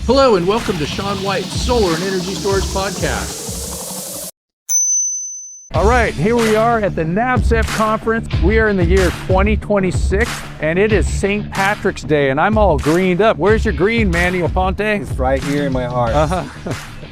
Hello and welcome to Sean White's Solar and Energy Storage Podcast. All right, here we are at the NABCEP Conference. We are in the year 2026, and it is St. Patrick's Day, and I'm all greened up. Where's your green, Manny Aponte? It's right here in my heart.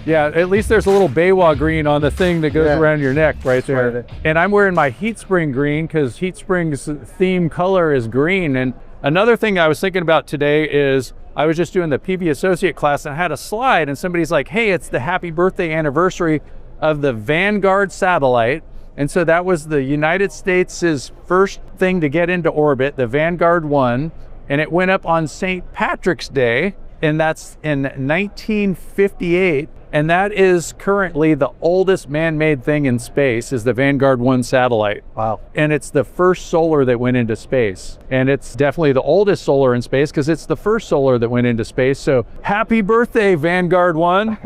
Yeah, at least there's a little Baywa green on the thing that goes around your neck right there. Right. And I'm wearing my Heat Spring green because Heat Spring's theme color is green. And another thing I was thinking about today is I was just doing the PV Associate class and I had a slide and somebody's like, hey, it's the happy birthday anniversary of the Vanguard satellite. And so that was the United States' first thing to get into orbit, the Vanguard 1, and it went up on St. Patrick's Day, and that's in 1958. And that is currently the oldest man-made thing in space, is the Vanguard 1 satellite. Wow. And it's the first solar that went into space. And it's definitely the oldest solar in space because it's the first solar that went into space. So happy birthday, Vanguard 1.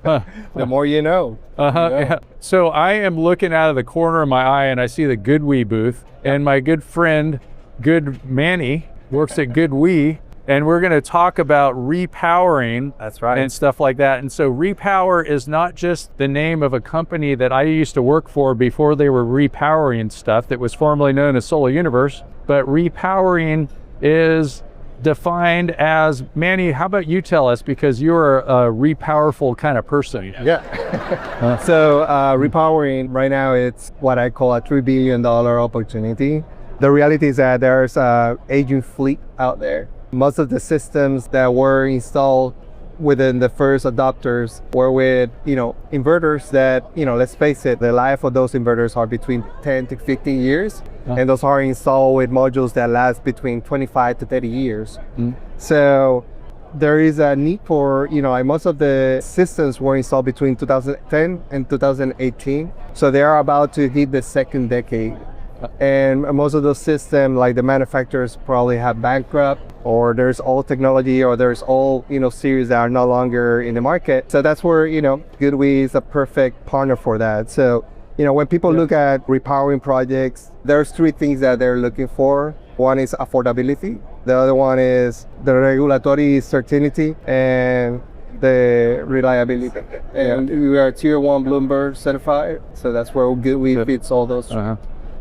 The more you know. Yeah. So I am looking out of the corner of my eye and I see the GoodWe booth, and my good friend, Good Manny, works at GoodWe. And we're going to talk about repowering. That's right. And stuff like that. And so Repower is not just the name of a company that I used to work for before they were repowering stuff that was formerly known as Solar Universe, but repowering is defined as, Manny, how about you tell us, because you're a repowerful kind of person. Yeah. So repowering right now, it's what I call a $3 billion opportunity. The reality is that there's an aging fleet out there. Most of the systems that were installed within the first adopters were with, inverters that, let's face it, the life of those inverters are between 10 to 15 years. And those are installed with modules that last between 25 to 30 years. So there is a need for, most of the systems were installed between 2010 and 2018. So they are about to hit the second decade. And most of those systems, like the manufacturers, probably have bankrupt, or there's old technology, or there's old, series that are no longer in the market. So that's where, GoodWe is a perfect partner for that. So, when people look at repowering projects, there's three things that they're looking for. One is affordability. The other one is the regulatory certainty and the reliability. And we are Tier 1 Bloomberg certified. So that's where GoodWe fits all those.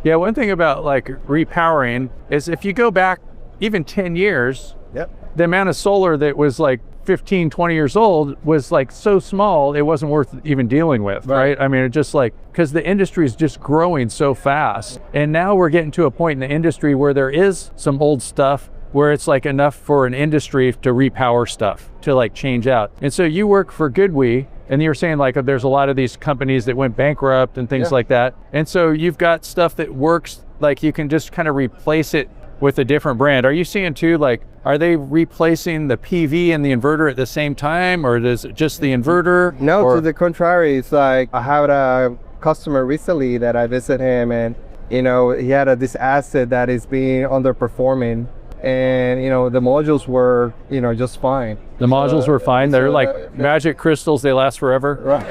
Yeah, one thing about like repowering is if you go back even 10 years, the amount of solar that was like 15, 20 years old was like so small, it wasn't worth even dealing with, right? I mean, it just like, because the industry is just growing so fast. And now we're getting to a point in the industry where there is some old stuff where it's like enough for an industry to repower stuff, to like change out. And so you work for GoodWe, and you were saying like there's a lot of these companies that went bankrupt and things like that. And so you've got stuff that works, like you can just kind of replace it with a different brand. Are you seeing too, like, are they replacing the PV and the inverter at the same time, or is it just the inverter? No, to the contrary. It's like I had a customer recently that I visited him, and he had this asset that is being underperforming. And the modules were just fine. The modules were fine. They're like magic crystals. They last forever. Right.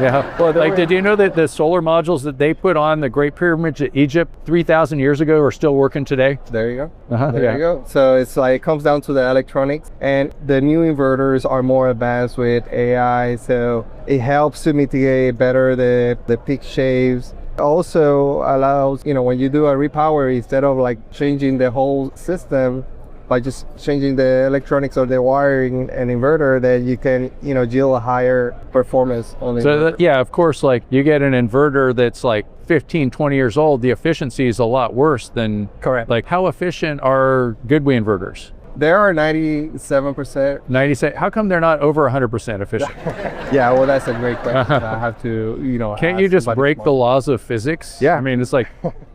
Yeah. Well, like, did you know that the solar modules that they put on the Great Pyramids of Egypt 3,000 years ago are still working today? There you go. There you go. So it's like, it comes down to the electronics, and the new inverters are more advanced with AI. So it helps to mitigate better the peak shaves. Also allows, when you do a repower, instead of like changing the whole system by just changing the electronics or the wiring and inverter, then you can, yield a higher performance on the inverter. Yeah, of course, like you get an inverter that's like 15, 20 years old, the efficiency is a lot worse than, correct. Like, how efficient are GoodWe inverters? They are 97%. 97. How come they're not over 100% efficient? Yeah, well, that's a great question. I have to, Can't you just break the laws of physics? Yeah. I mean, it's like,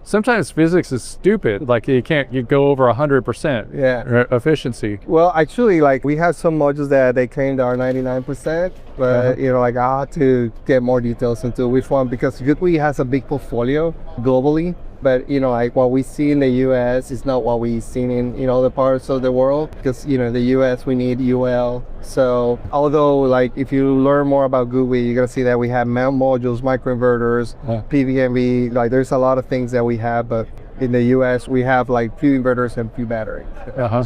sometimes physics is stupid. Like you go over 100% efficiency. Well, actually, like we have some modules that they claim are 99%, but like I have to get more details into which one, because GoodWe has a big portfolio globally. But like what we see in the US is not what we see in other parts of the world, because in the US we need UL. So although like if you learn more about GoodWe, you're gonna see that we have modules, microinverters, PVMV. Like there's a lot of things that we have, but in the US we have like few inverters and few batteries.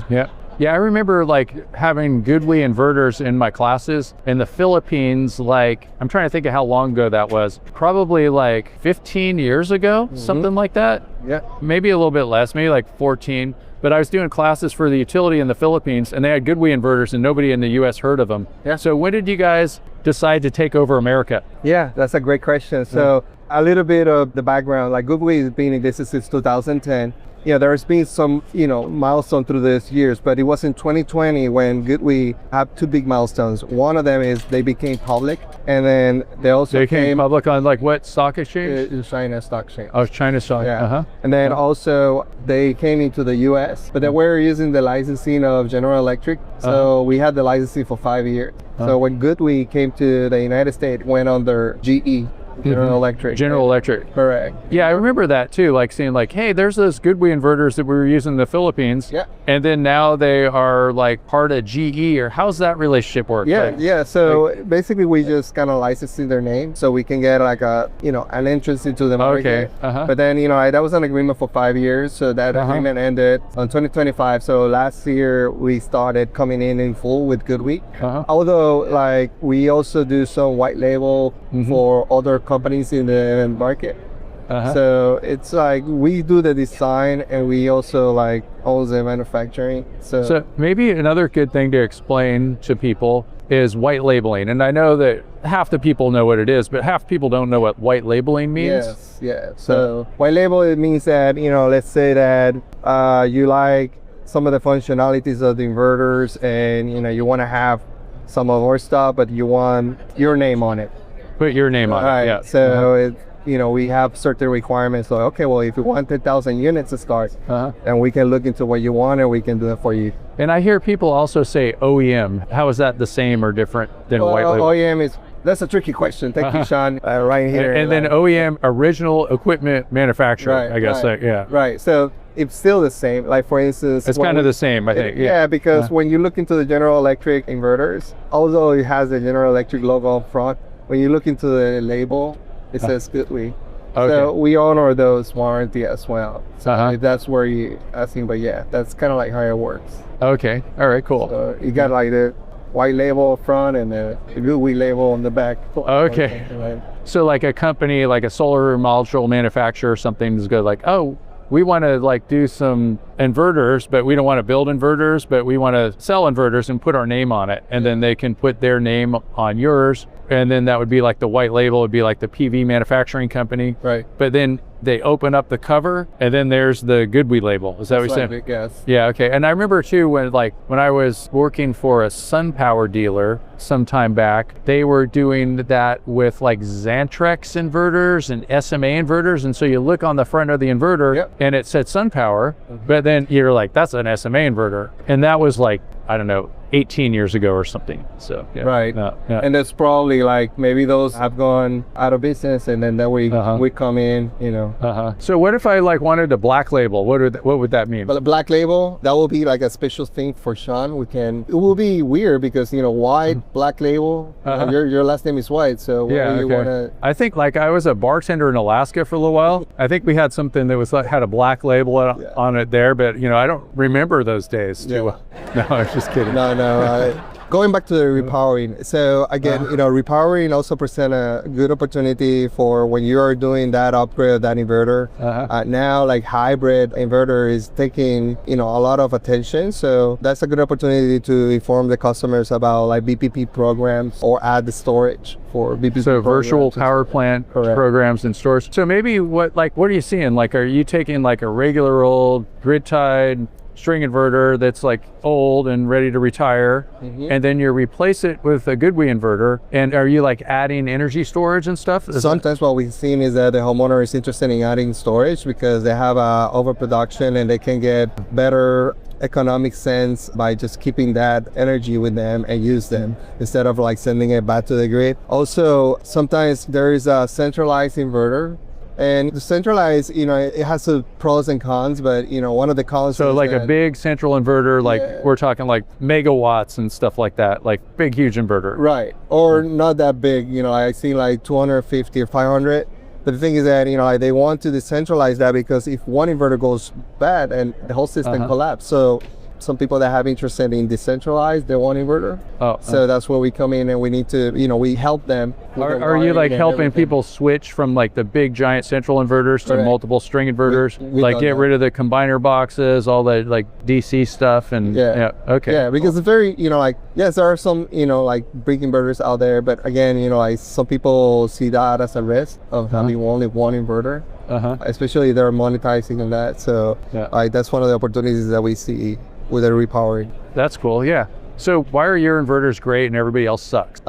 Yeah. Yeah, I remember like having GoodWe inverters in my classes in the Philippines, like, I'm trying to think of how long ago that was. Probably like 15 years ago, something like that. Yeah. Maybe a little bit less, maybe like 14. But I was doing classes for the utility in the Philippines, and they had GoodWe inverters, and nobody in the US heard of them. Yeah. So when did you guys decide to take over America? Yeah, that's a great question. So a little bit of the background, like GoodWe has been in business since 2010. Yeah, there's been some, milestone through these years, but it was in 2020 when GoodWe had two big milestones. One of them is they became public, and then they also came public on like what stock exchange? China Stock Exchange. Oh, China Stock. Yeah. And then also they came into the US, but they were using the licensing of General Electric. So we had the licensing for 5 years. So when GoodWe came to the United States, went under GE. General Electric. General Electric. Correct. Yeah, I remember that too, like seeing like, hey, there's those GoodWe inverters that we were using in the Philippines. Yeah. And then now they are like part of GE, or how's that relationship work? Yeah, So basically we just kind of licensing their name so we can get like a, an entrance into the market. Okay. But then, that was an agreement for 5 years. So that agreement ended on 2025. So last year we started coming in full with GoodWe. Although like we also do some white label for other companies in the market. So it's like we do the design and we also like own the manufacturing. So maybe another good thing to explain to people is white labeling. And I know that half the people know what it is, but half people don't know what white labeling means. Yes, yeah. So white label, it means that, let's say that you like some of the functionalities of the inverters and, you want to have some of our stuff, but you want your name on it. Put your name on it, yeah. So we have certain requirements. So, okay, well, if you want 10,000 units to start, then we can look into what you want and we can do it for you. And I hear people also say OEM. How is that the same or different than white label? OEM that's a tricky question. Thank you, Sean, right here. And then OEM, original equipment manufacturer, I guess. Right. So it's still the same. Like for instance, it's kind of the same, I think. Yeah, because when you look into the General Electric inverters, although it has the General Electric logo up front, when you look into the label, it says GoodWe. Okay. So we honor those warranty as well. So if that's where you asking, but yeah, that's kind of like how it works. Okay. All right. Cool. So you got like the white label up front and the GoodWe label on the back. Okay. So like a company, like a solar module manufacturer or something is good. Like, oh, we want to like do some inverters, but we don't want to build inverters, but we want to sell inverters and put our name on it. And then they can put their name on yours. And then that would be like the white label, would be like the PV manufacturing company. Right. But then they open up the cover and then there's the GoodWe label. Is that what you're saying? Yes. Yeah, okay. And I remember too when I was working for a SunPower dealer some time back, they were doing that with like Xantrex inverters and SMA inverters. And so you look on the front of the inverter and it said SunPower, but then you're like, that's an SMA inverter. And that was like, I don't know, 18 years ago or something. So right. And that's probably like maybe those have gone out of business and then that we come in, So what if I like wanted a black label? What would that mean? But a black label, that will be like a special thing for Sean. It will be weird because white, black label, your last name is White, so what you want to... I think like I was a bartender in Alaska for a little while. I think we had something that was like had a black label on it there, but I don't remember those days too well. No, I was just kidding. No. Going back to the repowering. So again, repowering also present a good opportunity for when you are doing that upgrade of that inverter. Now like hybrid inverter is taking, a lot of attention. So that's a good opportunity to inform the customers about like BPP programs or add the storage for BPP. So virtual power plant programs and storage. So maybe what are you seeing? Like, are you taking like a regular old grid tied string inverter that's like old and ready to retire, and then you replace it with a GoodWe inverter, and are you like adding energy storage and stuff? Sometimes what we've seen is that the homeowner is interested in adding storage because they have overproduction and they can get better economic sense by just keeping that energy with them and use them instead of like sending it back to the grid. Also, sometimes there is a centralized inverter. And the centralized, it has some pros and cons, but one of the cons. So like a big central inverter, like we're talking like megawatts and stuff like that, like big, huge inverter. Right. Or not that big, I see like 250 or 500. But the thing is that, they want to decentralize that because if one inverter goes bad and the whole system collapses. So some people that have interest in decentralized their own inverter. So that's where we come in, and we need to, we help them. Are you like helping people switch from like the big giant central inverters to multiple string inverters? Like get rid of the combiner boxes, all the like DC stuff, and because it's very, yes, there are some, like big inverters out there, but again, like some people see that as a risk of having only one inverter. Especially they're monetizing on that. So that's one of the opportunities that we see with the repowering. That's cool. Yeah. So why are your inverters great and everybody else sucks?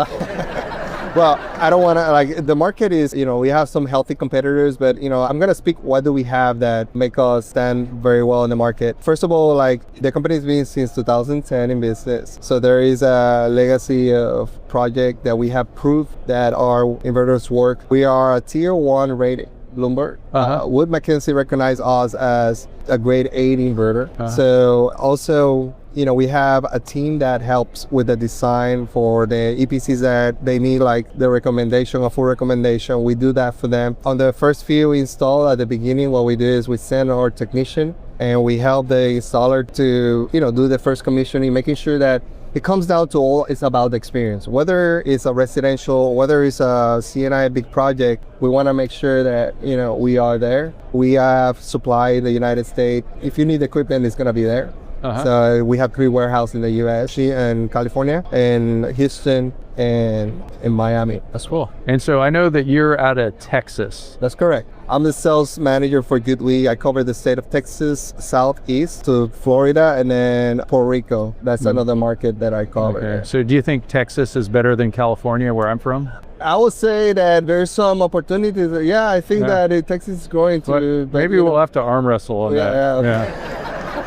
Well, I don't want to, the market is, we have some healthy competitors, but, I'm going to speak what do we have that make us stand very well in the market. First of all, the company's been since 2010 in business. So there is a legacy of project that we have proved that our inverters work. We are a tier 1 rating. Bloomberg. Wood Mackenzie recognized us as a grade 8 inverter. So also, we have a team that helps with the design for the EPCs that they need, like the recommendation, a full recommendation. We do that for them. On the first few install at the beginning, what we do is we send our technician and we help the installer to, do the first commissioning, making sure that it comes down to all, it's about the experience. Whether it's a residential, whether it's a CNI big project, we want to make sure that, we are there. We have supply in the United States. If you need equipment, it's going to be there. So we have 3 warehouses in the US, in California, in Houston, and in Miami. That's cool. And so I know that you're out of Texas. That's correct. I'm the sales manager for GoodWe. I cover the state of Texas, southeast to Florida, and then Puerto Rico. That's another market that I cover. Okay. So do you think Texas is better than California, where I'm from? I would say that there's some opportunities. Yeah, I think that Texas is growing to. Maybe we'll have to arm wrestle on that.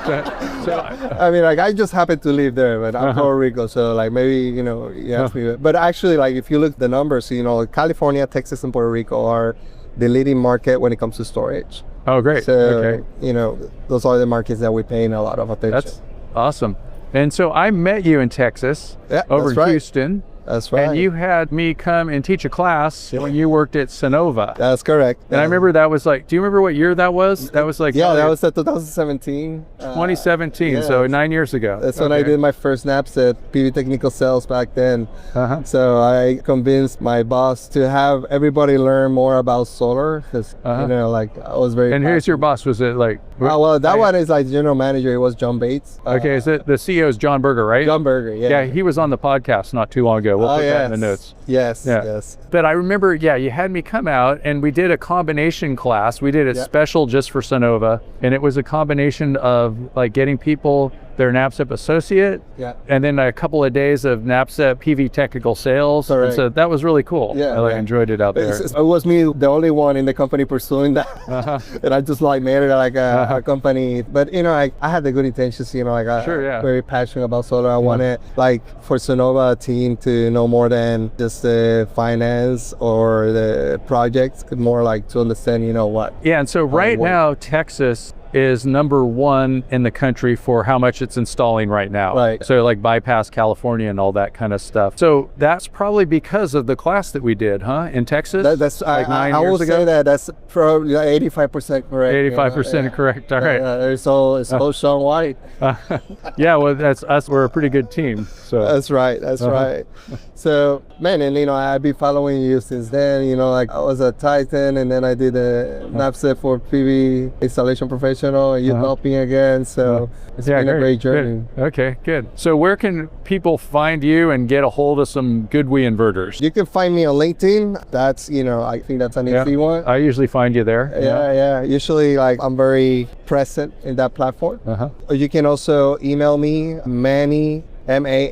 I mean, I just happen to live there, but I'm Puerto Rico, so maybe, you ask me. But actually, if you look at the numbers, California, Texas, and Puerto Rico are the leading market when it comes to storage. Oh, great. So, those are the markets that we're paying a lot of attention. That's awesome. And so I met you in Texas, over in Houston. That's right. And you had me come and teach a class when you worked at Sonova. That's correct. And I remember that was do you remember what year that was? That was that was 2017. 2017, so 9 years ago. That's when I did my first NABCEP PV technical sales back then. So I convinced my boss to have everybody learn more about solar because, I was very And who's your boss? Was it well, that one is general manager. It was John Bates. Okay, is it the CEO is John Berger, right? John Berger, yeah. Yeah, he was on the podcast not too long ago. We'll put that in the notes. Yes. But I remember, you had me come out and we did a combination class. We did it special just for Sonova. And it was a combination of getting people their NABCEP associate, and then a couple of days of NABCEP PV technical sales. And so that was really cool. I enjoyed it out there. It was me, the only one in the company pursuing that. And I just made it a company. But I had the good intentions. Very passionate about solar. I wanted for Sonova team to know more than just the finance or the projects, more to understand what. Yeah, and so right now Texas is number 1 in the country for how much it's installing right now. Right. So bypass California and all that kind of stuff. So that's probably because of the class that we did, in Texas? That's 9 I years will ago? say that that's probably 85% correct. 85% correct. All right. It's all Sean White. Well, that's us. We're a pretty good team. So that's right. Right. So, man, and I've been following you since then. I was a Titan, and then I did a NABCEP for PV installation professional, and you helped me again. So it's been a great journey. Good. Okay, good. So where can people find you and get a hold of some GoodWe inverters? You can find me on LinkedIn. That's, I think that's an easy one. I usually find you there. Yeah. Usually, I'm very present in that platform. You can also email me, Manny, MANNY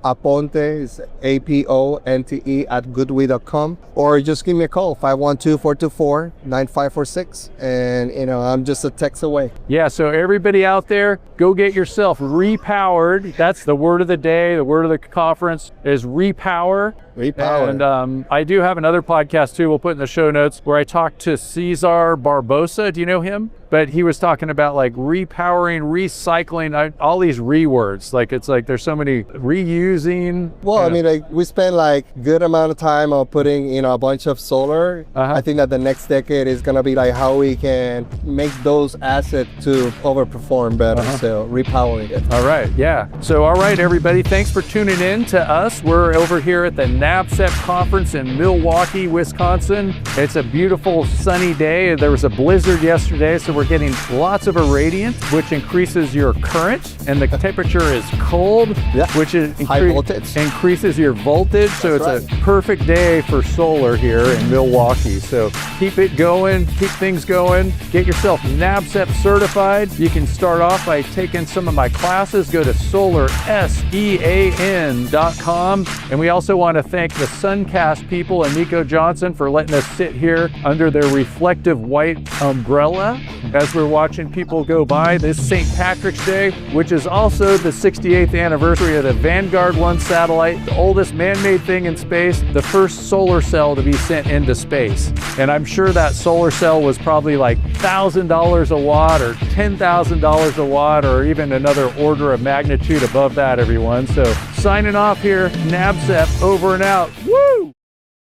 Aponte is APONTE at goodwe.com, or just give me a call 512-424-9546, and I'm just a text away. Yeah, so everybody out there, go get yourself repowered. That's the word of the day. The word of the conference is repower. And I do have another podcast too, we'll put in the show notes, where I talked to Cesar Barbosa. Do you know him? but he was talking about like repowering, recycling, all these words. Like it's like there's so many reusing. Well, I mean, like we spent like good amount of time on putting, you know, a bunch of solar. I think that the next decade is gonna be like how we can make those assets to overperform better. So repowering it. All right, yeah. So all right, everybody, thanks for tuning in to us. We're over here at the NABCEP Conference in Milwaukee, Wisconsin. It's a beautiful sunny day. There was a blizzard yesterday, so we're getting lots of irradiance, which increases your current, and the temperature is cold, which is high voltage. Increases your voltage. So That's it's a perfect day for solar here in Milwaukee. So keep it going, keep things going. Get yourself NABCEP certified. You can start off by taking some of my classes. Go to SolarSEAN.com. And we also want to thank the Suncast people and Nico Johnson for letting us sit here under their reflective white umbrella as we're watching people go by this St. Patrick's Day, which is also the 68th anniversary of the Vanguard 1 satellite, the oldest man-made thing in space, the first solar cell to be sent into space. And I'm sure that solar cell was probably like $1,000 a watt or $10,000 a watt or even another order of magnitude above that, everyone. So signing off here, NABCEP over and out. Woo!